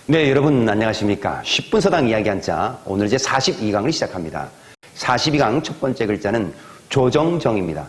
네, 여러분 안녕하십니까. 10분 서당 이야기 한자, 오늘 이제 42강을 시작합니다. 42강 첫 번째 글자는 조정정입니다.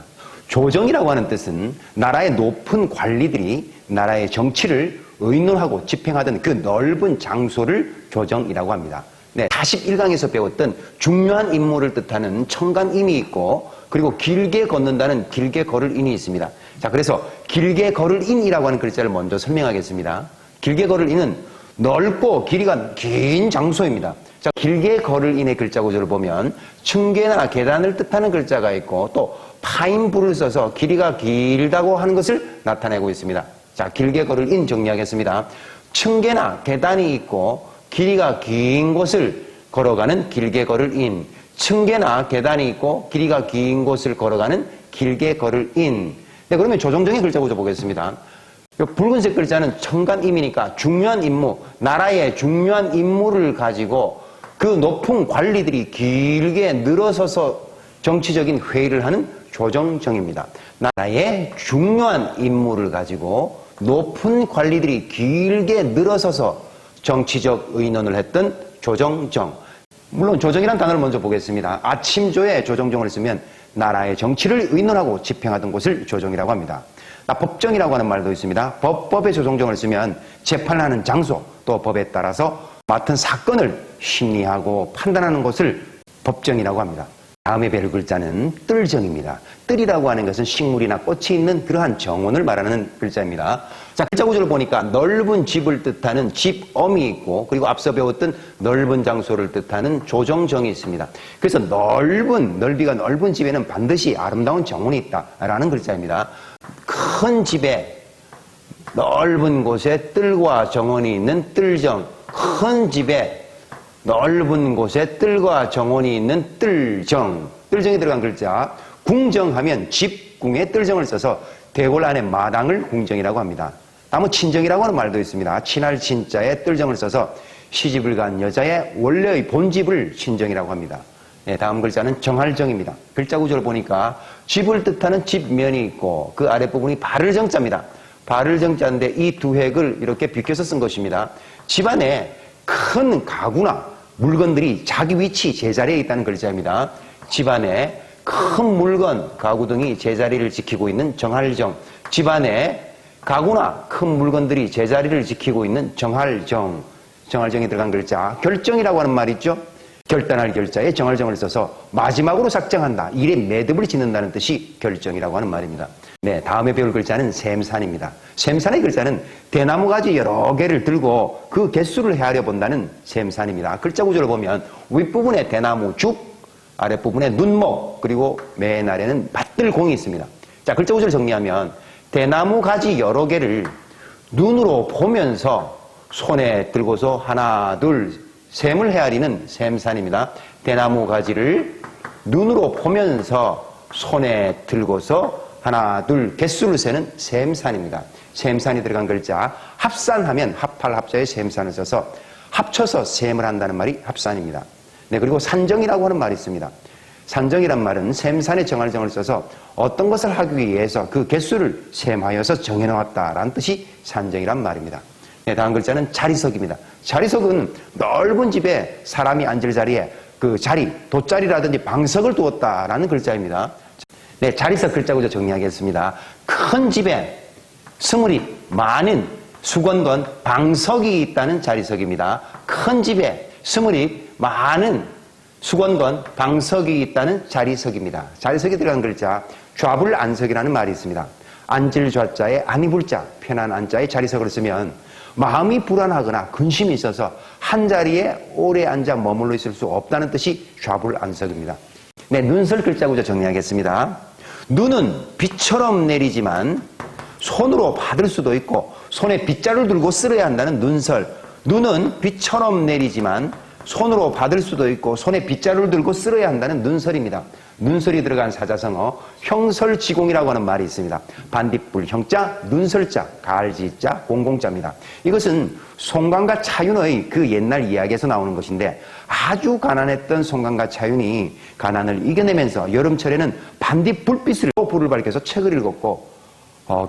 조정이라고 하는 뜻은 나라의 높은 관리들이 나라의 정치를 의논하고 집행하던 그 넓은 장소를 조정이라고 합니다. 네, 41강에서 배웠던 중요한 임무를 뜻하는 청간임이 있고, 그리고 길게 걷는다는 길게 걸을 인이 있습니다. 자, 그래서 길게 걸을 인이라고 하는 글자를 먼저 설명하겠습니다. 길게 걸을 인은 넓고 길이가 긴 장소입니다. 자, 길게 걸을 인의 글자 구조를 보면 층계나 계단을 뜻하는 글자가 있고, 또 파인부를 써서 길이가 길다고 하는 것을 나타내고 있습니다. 자, 길게 걸을 인 정리하겠습니다. 층계나 계단이 있고 길이가 긴 곳을 걸어가는 길게 걸을 인, 층계나 계단이 있고 길이가 긴 곳을 걸어가는 길게 걸을 인. 네, 그러면 조정정의 글자 구조 보겠습니다. 붉은색 글자는 청간임이니까 중요한 임무, 나라의 중요한 임무를 가지고 그 높은 관리들이 길게 늘어서서 정치적인 회의를 하는 조정정입니다. 나라의 중요한 임무를 가지고 높은 관리들이 길게 늘어서서 정치적 의논을 했던 조정정. 물론 조정이라는 단어를 먼저 보겠습니다. 아침조에 조정정을 쓰면 나라의 정치를 의논하고 집행하던 곳을 조정이라고 합니다. 법정이라고 하는 말도 있습니다. 법에 조정정을 쓰면 재판하는 장소, 또 법에 따라서 맡은 사건을 심리하고 판단하는 것을 법정이라고 합니다. 다음에 배울 글자는 뜰정입니다. 뜰이라고 하는 것은 식물이나 꽃이 있는 그러한 정원을 말하는 글자입니다. 자, 글자 구조를 보니까 넓은 집을 뜻하는 집엄이 있고, 그리고 앞서 배웠던 넓은 장소를 뜻하는 조정정이 있습니다. 그래서 넓이가 넓은 집에는 반드시 아름다운 정원이 있다라는 글자입니다. 큰 집에 넓은 곳에 뜰과 정원이 있는 뜰정, 큰 집에 넓은 곳에 뜰과 정원이 있는 뜰정, 뜰정이 들어간 글자. 궁정하면 집, 궁에 뜰정을 써서 대궐 안에 마당을 궁정이라고 합니다. 다음은 친정이라고 하는 말도 있습니다. 친할 친자에 뜰정을 써서 시집을 간 여자의 원래의 본집을 친정이라고 합니다. 네, 다음 글자는 정할정입니다. 글자 구조를 보니까 집을 뜻하는 집면이 있고 그 아랫부분이 발을 정자입니다. 발을 정자인데 이 두 획을 이렇게 비껴서 쓴 것입니다. 집안에 큰 가구나 물건들이 자기 위치, 제자리에 있다는 글자입니다. 집안에 큰 물건, 가구 등이 제자리를 지키고 있는 정할정. 집안에 가구나 큰 물건들이 제자리를 지키고 있는 정할정. 정할정이 들어간 글자. 결정이라고 하는 말이 있죠. 결단할 결자에 정할정을 써서 마지막으로 작정한다, 일에 매듭을 짓는다는 뜻이 결정이라고 하는 말입니다. 네, 다음에 배울 글자는 샘산입니다. 샘산의 글자는 대나무 가지 여러 개를 들고 그 개수를 헤아려 본다는 샘산입니다. 글자 구조를 보면 윗부분에 대나무 죽, 아랫부분에 눈목, 그리고 맨 아래는 밭들공이 있습니다. 자, 글자 구조를 정리하면 대나무 가지 여러 개를 눈으로 보면서 손에 들고서 하나, 둘, 샘을 헤아리는 샘산입니다. 대나무 가지를 눈으로 보면서 손에 들고서 하나, 둘, 개수를 세는 샘산입니다. 샘산이 들어간 글자. 합산하면 합할 합자에 샘산을 써서 합쳐서 샘을 한다는 말이 합산입니다. 네, 그리고 산정이라고 하는 말이 있습니다. 산정이란 말은 샘산에 정할정을 써서 어떤 것을 하기 위해서 그 개수를 셈하여서 정해놓았다라는 뜻이 산정이란 말입니다. 네, 다음 글자는 자리석입니다. 자리석은 넓은 집에 사람이 앉을 자리에 그 자리, 돗자리라든지 방석을 두었다라는 글자입니다. 네, 자리석 글자 구조 정리하겠습니다. 큰 집에 스물이 많은 수건건 방석이 있다는 자리석입니다. 큰 집에 스물이 많은 수건건 방석이 있다는 자리석입니다. 자리석이 들어간 글자, 좌불안석이라는 말이 있습니다. 앉을 좌자에 안입을 자, 편한 안자에 자리석을 쓰면 마음이 불안하거나 근심이 있어서 한자리에 오래 앉아 머물러 있을 수 없다는 뜻이 좌불안석입니다. 네, 눈설 글자 구조 정리하겠습니다. 눈은 비처럼 내리지만 손으로 받을 수도 있고 손에 빗자루 들고 쓸어야 한다는 눈설. 눈은 비처럼 내리지만 손으로 받을 수도 있고 손에 빗자루를 들고 쓸어야 한다는 눈설입니다. 눈설이 들어간 사자성어 형설지공이라고 하는 말이 있습니다. 반딧불 형자, 눈설자, 가을지자, 공공자입니다. 이것은 송강과 차윤의 그 옛날 이야기에서 나오는 것인데 아주 가난했던 송강과 차윤이 가난을 이겨내면서 여름철에는 반딧불빛으로 불을 밝혀서 책을 읽었고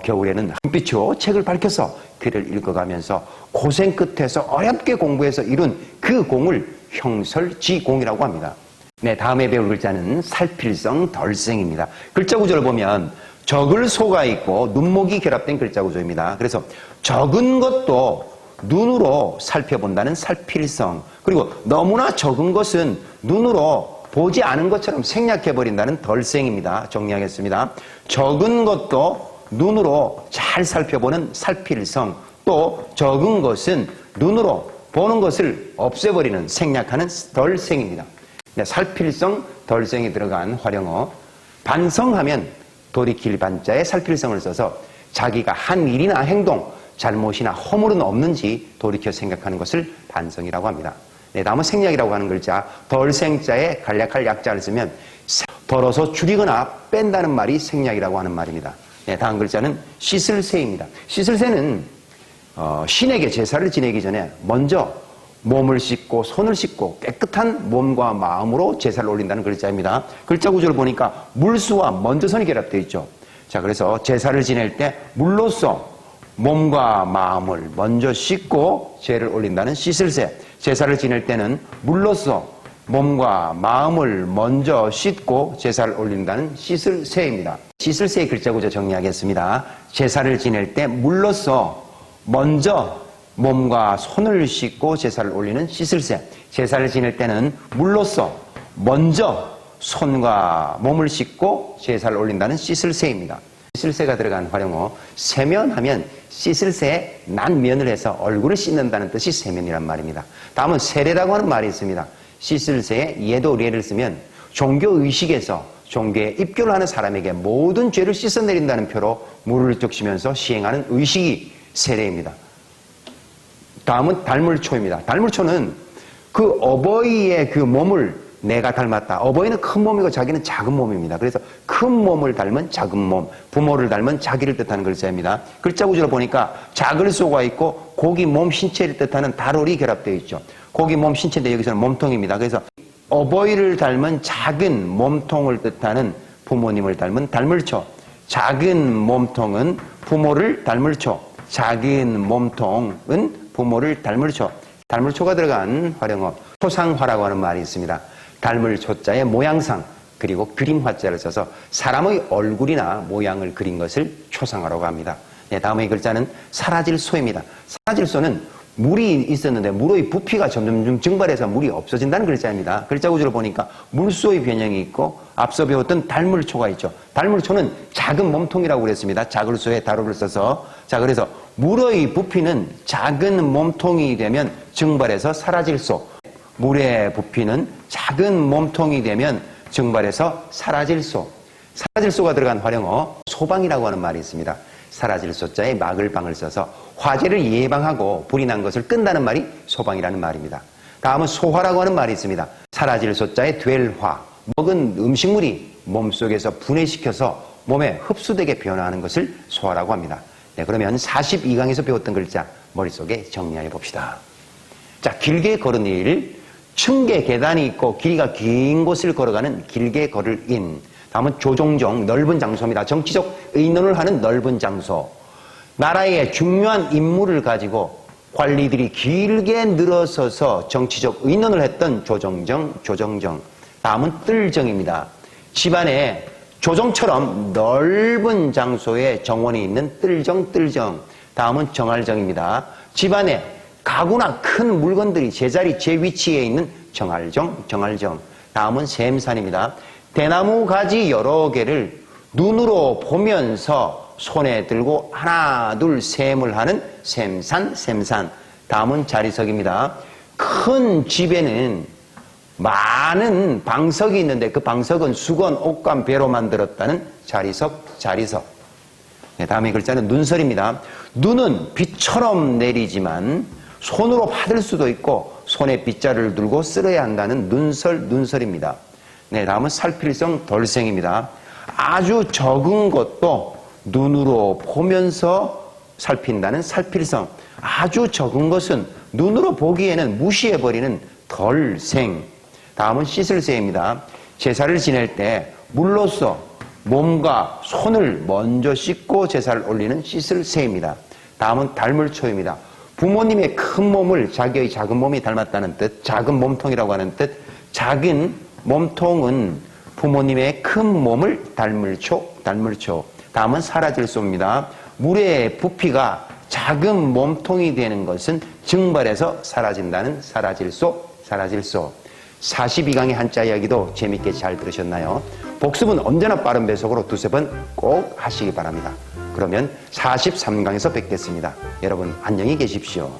겨울에는 햇빛으로 책을 밝혀서 글을 읽어가면서 고생 끝에서 어렵게 공부해서 이룬 그 공을 형설지공이라고 합니다. 네, 다음에 배울 글자는 살필성 덜생입니다. 글자 구조를 보면 적을 소가 있고 눈목이 결합된 글자 구조입니다. 그래서 적은 것도 눈으로 살펴본다는 살필성, 그리고 너무나 적은 것은 눈으로 보지 않은 것처럼 생략해버린다는 덜생입니다. 정리하겠습니다. 적은 것도 눈으로 잘 살펴보는 살필성, 또 적은 것은 눈으로 보는 것을 없애버리는 생략하는 덜생입니다. 네, 살필성 덜생이 들어간 활용어 반성하면 돌이킬 반자에 살필성을 써서 자기가 한 일이나 행동, 잘못이나 허물은 없는지 돌이켜 생각하는 것을 반성이라고 합니다. 네, 다음은 생략이라고 하는 글자 덜생자에 간략할 약자를 쓰면 덜어서 줄이거나 뺀다는 말이 생략이라고 하는 말입니다. 네, 다음 글자는 씻을새입니다. 씻을새는 신에게 제사를 지내기 전에 먼저 몸을 씻고 손을 씻고 깨끗한 몸과 마음으로 제사를 올린다는 글자입니다. 글자 구조를 보니까 물수와 먼저선이 결합되어 있죠. 자, 그래서 제사를 지낼 때 물로써 몸과 마음을 먼저 씻고 제를 올린다는 씻을새. 제사를 지낼 때는 물로써 몸과 마음을 먼저 씻고 제사를 올린다는 씻을새입니다. 씻을새의 글자 구조 정리하겠습니다. 제사를 지낼 때 물로써 먼저 몸과 손을 씻고 제사를 올리는 씻을새. 제사를 지낼 때는 물로써 먼저 손과 몸을 씻고 제사를 올린다는 씻을새입니다. 씻을새가 들어간 활용어 세면하면 씻을새에 난면을 해서 얼굴을 씻는다는 뜻이 세면이란 말입니다. 다음은 세례라고 하는 말이 있습니다. 씻을새에 예도 레를 쓰면 종교의식에서 종교에 입교를 하는 사람에게 모든 죄를 씻어내린다는 표로 물을 적시면서 시행하는 의식이 세례입니다. 다음은 달물초입니다. 달물초는 그 어버이의 그 몸을 내가 닮았다. 어버이는 큰 몸이고 자기는 작은 몸입니다. 그래서 큰 몸을 닮은 작은 몸, 부모를 닮은 자기를 뜻하는 글자입니다. 글자 구조를 보니까 작을 소가 있고 고기 몸 신체를 뜻하는 달월이 결합되어 있죠. 고기 몸 신체인데 여기서는 몸통입니다. 그래서 어버이를 닮은 작은 몸통을 뜻하는 부모님을 닮은 달물초. 작은 몸통은 부모를 닮물초. 작은 몸통은 부모를 닮물초. 닮물초가 들어간 활용어 초상화라고 하는 말이 있습니다. 닮을 초자의 모양상 그리고 그림 화자를 써서 사람의 얼굴이나 모양을 그린 것을 초상화라고 합니다. 네, 다음의 글자는 사라질 소입니다. 사라질 소는 물이 있었는데 물의 부피가 점점 증발해서 물이 없어진다는 글자입니다. 글자 구조를 보니까 물소의 변형이 있고 앞서 배웠던 달물초가 있죠. 달물초는 작은 몸통이라고 그랬습니다. 작을 소에 달호를 써서. 자, 그래서 물의 부피는 작은 몸통이 되면 증발해서 사라질 소. 물의 부피는 작은 몸통이 되면 증발해서 사라질 소. 사라질 소가 들어간 활용어 소방이라고 하는 말이 있습니다. 사라질 소자에 막을 방을 써서 화재를 예방하고 불이 난 것을 끈다는 말이 소방이라는 말입니다. 다음은 소화라고 하는 말이 있습니다. 사라질 소자에 될 화. 먹은 음식물이 몸속에서 분해시켜서 몸에 흡수되게 변화하는 것을 소화라고 합니다. 네, 그러면 42강에서 배웠던 글자 머릿속에 정리해 봅시다. 자, 길게 걸은 일, 층계 계단이 있고 길이가 긴 곳을 걸어가는 길게 걸을 인. 다음은 조종정, 넓은 장소입니다. 정치적 의논을 하는 넓은 장소. 나라의 중요한 임무를 가지고 관리들이 길게 늘어서서 정치적 의논을 했던 조정정. 다음은 뜰정입니다. 집안에 조정처럼 넓은 장소에 정원이 있는 뜰정. 다음은 정할정입니다. 집안에 가구나 큰 물건들이 제자리, 제 위치에 있는 정할정. 다음은 샘산입니다. 대나무 가지 여러 개를 눈으로 보면서 손에 들고 하나, 둘, 셈을 하는 샘산. 다음은 자리석입니다. 큰 집에는 많은 방석이 있는데 그 방석은 수건, 옷감, 배로 만들었다는 자리석. 네, 다음의 글자는 눈설입니다. 눈은 비처럼 내리지만 손으로 받을 수도 있고 손에 빗자루를 들고 쓸어야 한다는 눈설입니다. 네, 다음은 살필성 덜생입니다. 아주 적은 것도 눈으로 보면서 살핀다는 살필성. 아주 적은 것은 눈으로 보기에는 무시해버리는 덜생. 다음은 씻을새입니다. 제사를 지낼 때 물로써 몸과 손을 먼저 씻고 제사를 올리는 씻을새입니다. 다음은 닮을초입니다. 부모님의 큰 몸을 자기의 작은 몸이 닮았다는 뜻, 작은 몸통이라고 하는 뜻, 작은 몸통은 부모님의 큰 몸을 닮을초. 다음은 사라질소입니다. 물의 부피가 작은 몸통이 되는 것은 증발해서 사라진다는 사라질소. 42강의 한자 이야기도 재밌게 잘 들으셨나요? 복습은 언제나 빠른 배속으로 두세 번 꼭 하시기 바랍니다. 그러면 43강에서 뵙겠습니다. 여러분 안녕히 계십시오.